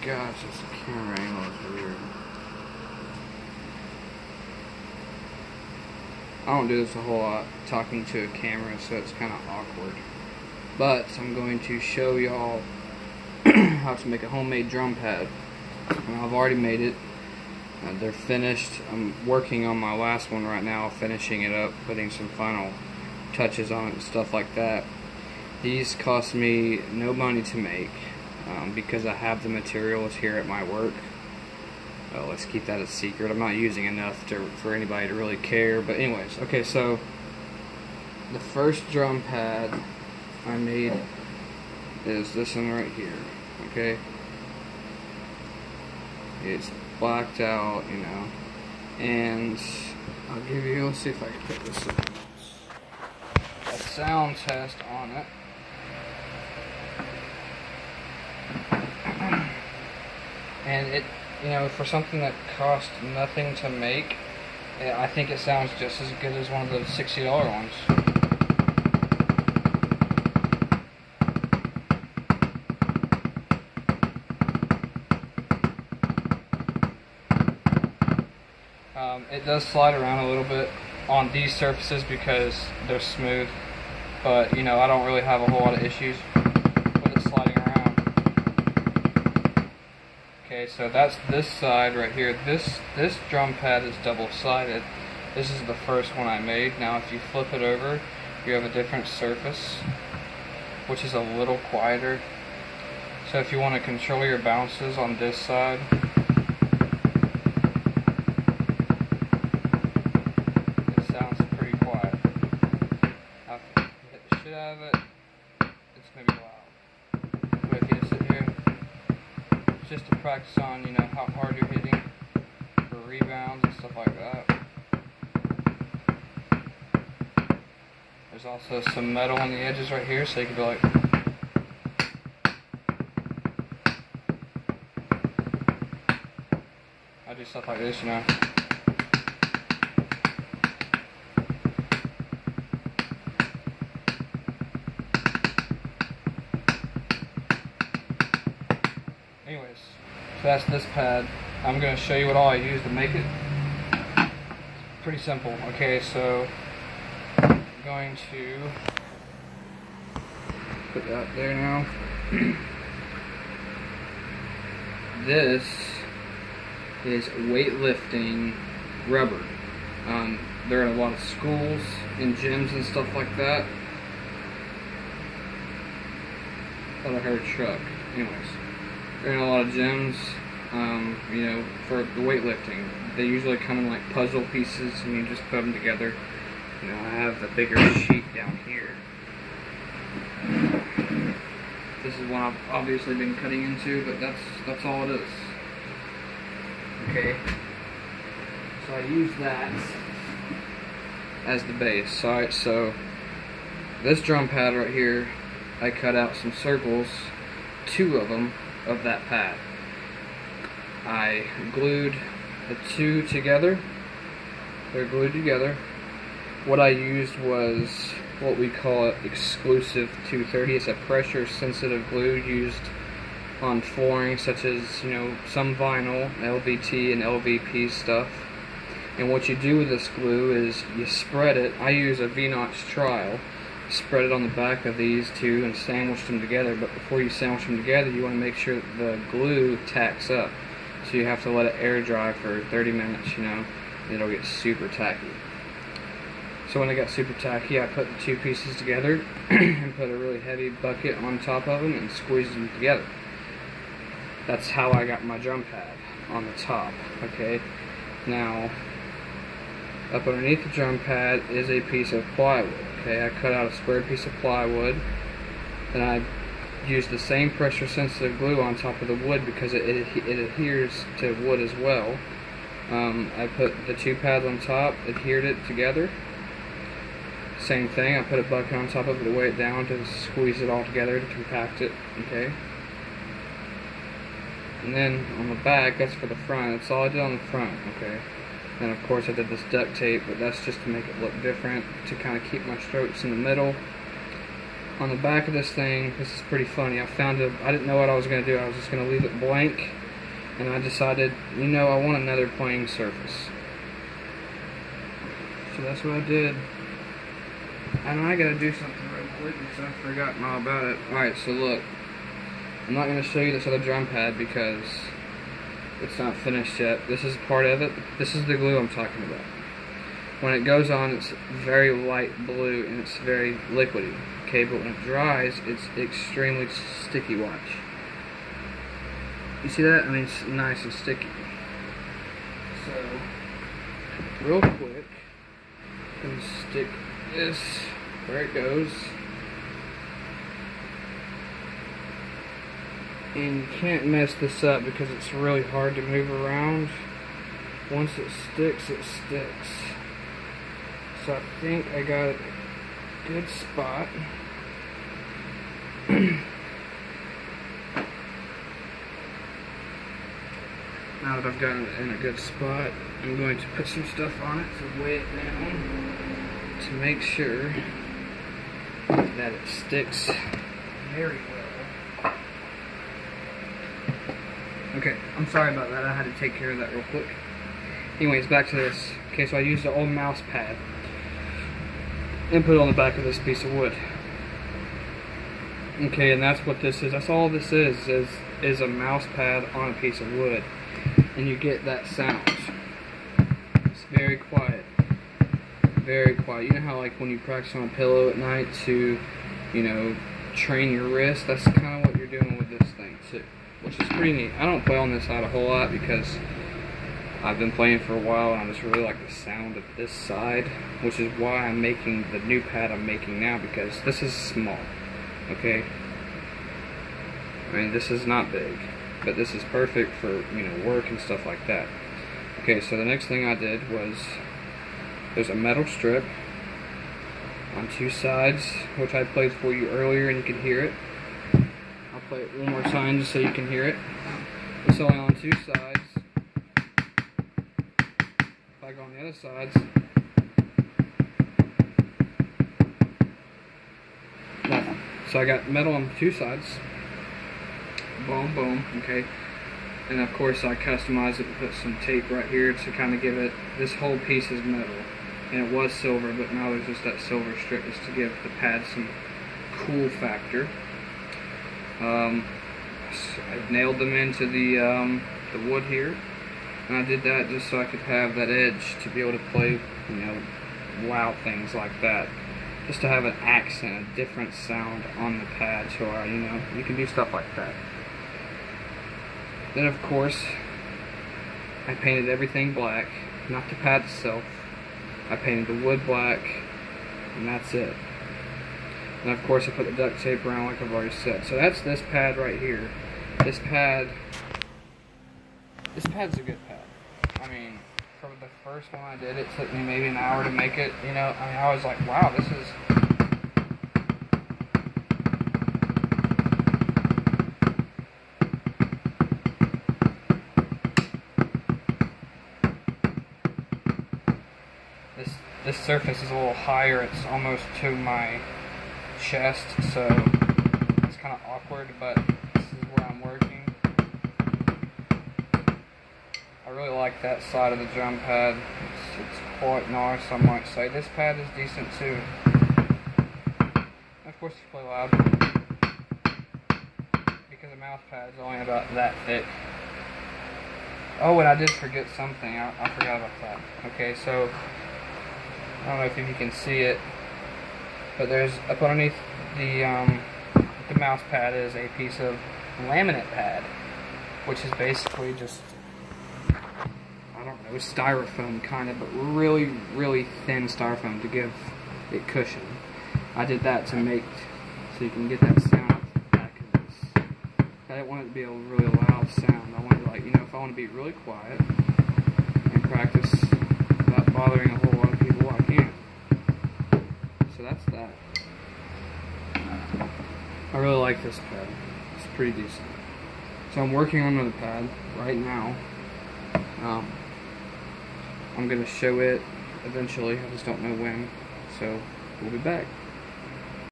gosh, this camera angle is weird. I don't do this a whole lot, talking to a camera, so it's kind of awkward. But I'm going to show y'all how to make a homemade drum pad. I've already made it. They're finished. I'm working on my last one right now, finishing it up, putting some final touches on it and stuff like that. These cost me no money to make because I have the materials here at my work. Let's keep that a secret. I'm not using enough for anybody to really care. But anyways, okay, so the first drum pad I made is this one right here. Okay, it's blacked out, you know, and I'll give you, let's see if I can put this a sound test on it. And it, you know, for something that cost nothing to make, I think it sounds just as good as one of those $60 ones. It does slide around a little bit on these surfaces because they're smooth, but you know, I don't really have a whole lot of issues with it sliding around. Okay, so that's this side right here. This drum pad is double-sided. This is the first one I made. Now if you flip it over, you have a different surface, which is a little quieter. So if you want to control your bounces on this side, of it, it's maybe loud. But if you just sit here, it's just to practice on, you know, how hard you're hitting for rebounds and stuff like that. There's also some metal on the edges right here, so you can be like, I do stuff like this, you know. Anyways, so that's this pad. I'm going to show you what all I use to make it. It's pretty simple. Okay, so I'm going to put that there now. This is weightlifting rubber. There are a lot of schools and gyms and stuff like that. Thought I heard a truck. Anyways. They're in a lot of gyms, you know, for the weightlifting. They usually come in like puzzle pieces and you just put them together. You know, I have the bigger sheet down here. This is one I've obviously been cutting into, but that's all it is. Okay, so I use that as the base. Alright, so this drum pad right here, I cut out some circles, 2 of them, of that pad. I glued the 2 together. They're glued together. What I used was what we call exclusive 230. It's a pressure sensitive glue used on flooring such as, you know, some vinyl, LVT and LVP stuff. And what you do with this glue is you spread it. I use a V-notch trial. Spread it on the back of these 2 and sandwich them together, but before you sandwich them together you want to make sure that the glue tacks up, so you have to let it air dry for 30 minutes, you know, it'll get super tacky. So when it got super tacky, I put the 2 pieces together and put a really heavy bucket on top of them and squeezed them together. That's how I got my drum pad on the top. Okay, now up underneath the drum pad is a piece of plywood. Okay, I cut out a square piece of plywood, and I used the same pressure sensitive glue on top of the wood because it adheres to wood as well. I put the 2 pads on top, adhered it together. Same thing, I put a bucket on top of it to weigh it down to squeeze it all together to compact it. Okay, and then on the back, that's for the front. That's all I did on the front. Okay. And of course I did this duct tape, but that's just to make it look different, to kind of keep my strokes in the middle. on the back of this thing, this is pretty funny. I didn't know what I was going to do. I was just going to leave it blank, and I decided, you know, I want another playing surface. So that's what I did. And I got to do something real quick because I've forgotten all about it. Alright, so look. I'm not going to show you this other drum pad because it's not finished yet. This is part of it. This is the glue I'm talking about. When it goes on, it's very light blue and it's very liquidy. Okay, but when it dries, it's extremely sticky. Watch. You see that? I mean, it's nice and sticky. So, real quick, I'm going to stick this where it goes. And you can't mess this up because it's really hard to move around. Once it sticks, it sticks. So I think I got a good spot. Now that I've gotten it in a good spot, I'm going to put some stuff on it to weigh it down to make sure that it sticks very well. Okay, I'm sorry about that. I had to take care of that real quick. Anyways, back to this. Okay, so I used the old mouse pad and put it on the back of this piece of wood. Okay, and that's what this is. That's all this is a mouse pad on a piece of wood. And you get that sound. It's very quiet. Very quiet. You know how like when you practice on a pillow at night to, you know, train your wrist? That's kind of what you're doing with this thing too. Which is pretty neat. I don't play on this side a whole lot because I've been playing for a while and I just really like the sound of this side, which is why I'm making the new pad I'm making now, because this is small. Okay? I mean, this is not big, but this is perfect for, you know, work and stuff like that. Okay, so the next thing I did was there's a metal strip on two sides, which I played for you earlier and you could hear it. I'll play it one more time just so you can hear it. It's only on two sides. If I go on the other sides, nothing. So I got metal on two sides. Boom, boom, okay. And of course I customized it and put some tape right here to kind of give it, this whole piece is metal. And it was silver, but now there's just that silver strip just to give the pad some cool factor. I nailed them into the wood here, and I did that just so I could have that edge to be able to play, you know, loud things like that. Just to have an accent, a different sound on the pad, so you know, you can do stuff like that. Then of course, I painted everything black, not the pad itself. I painted the wood black, and that's it. And of course I put the duct tape around like I've already said. So that's this pad right here. This pad's a good pad. I mean, for the first one I did, it took me maybe an hour to make it, you know. I mean, I was like, wow, this is... This surface is a little higher, it's almost to my chest, so it's kind of awkward, but this is where I'm working. I really like that side of the drum pad. It's quite nice, I might say. This pad is decent too. Of course you play loud, because the mouse pad is only about that thick. Oh, and I did forget something. I forgot about that. Okay, so I don't know if you can see it, but there's up underneath the mouse pad is a piece of laminate pad, which is basically just, I don't know, styrofoam kind of, but really, really thin styrofoam to give it cushion. I did that to make, so you can get that sound off the back of this. I didn't want it to be a really loud sound. I wanted to, like, you know, if I want to be really quiet and practice without bothering a whole lot of people, I can. So that's that. I really like this pad. It's pretty decent. So I'm working on another pad right now. I'm going to show it eventually. I just don't know when. So we'll be back.